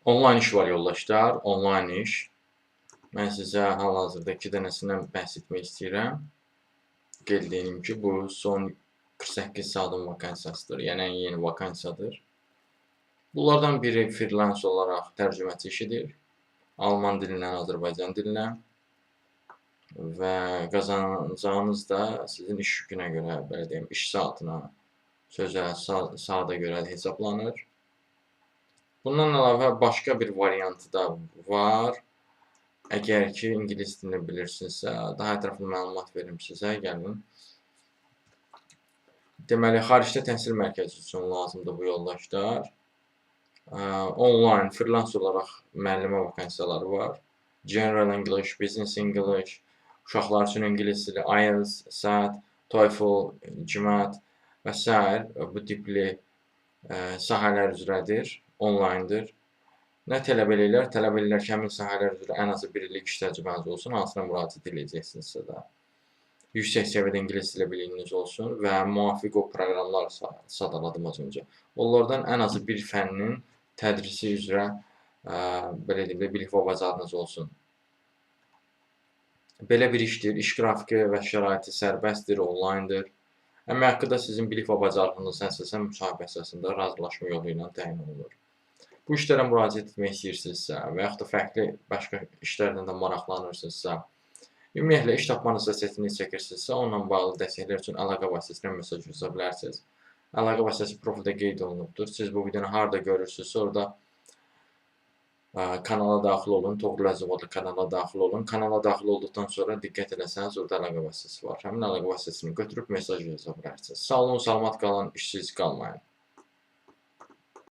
Onlayn iş var yoldaşlar, onlayn iş. Mən sizə hal-hazırda 2 dənəsindən bəhs etmək istəyirəm. Qeyd edeyim ki, bu son 48 saatın vakansiyasıdır, yəni ən yeni vakansiyadır. Bunlardan biri freelance olaraq tərcüməçi işidir. Alman dilindən Azərbaycan dilinə və qazanacağınız da sizin iş yükünə görə, belə deyim, iş saatına, sözə, saata görə hesablanır. Bundan əlavə başqa bir variantı da var. Əgər ki, ingilis dilini bilirsinizsə, daha ətraflı məlumat verim sizə, gəlin. Deməli, xaricdə təhsil mərkəzi üçün lazımdır bu yoldaşlar. Onlayn, freelance olaraq müəllimə vakansiyaları var. General English, Business English, uşaqlar üçün ingilis dili, IELTS, SAT, TOEFL, GMAT və s. bu tipli sahələr üzrədir, onlayndır. Nə tələb edirlər? Tələb edirlər ki, həmin sahələr üzrə ən azı 1 illik iş təcrübəniz olsun, hansına müraciət edəcəksinizsə də. Yüksək səviyyədə ingilis dili bilginiz olsun və müvafiq o proqramlar sadaladım az öncə. Onlardan ən azı bir fənnin tədrisi üzrə belə deyim də bilik və bacarığınız olsun. Belə bir işdir. İş qrafiki və şəraiti sərbəstdir, onlayndır. Əmək haqqı da sizin bilik və bacarığınız əsasən müsahibə əsasında razılaşma yolu ilə təyin olunur. Bu işlərə müraciət etmək istəyirsinizsə və yaxud da fərqli başqa işlərdən də maraqlanırsınızsa, ümumiyyətlə iş tapmanızda çətinlik çəkirsinizsə, onunla bağlı dəstəklər üçün əlaqə vasitəsilə mesaj yaza bilərsiniz. Əlaqə vasitəsi profildə qeyd olunubdur. Siz bu videonu harda görürsünüzsə, orada kanala daxil olun, Toğrul Əzizov adlı kanala daxil olun. Kanala daxil olduqdan sonra diqqət eləsəniz, orada əlaqə vasitəsi var. Həmin əlaqə vasitəsini götürüb mesaj yaza bilərsiniz. Sağ olun, salamat qalın, işsiz qalmayın.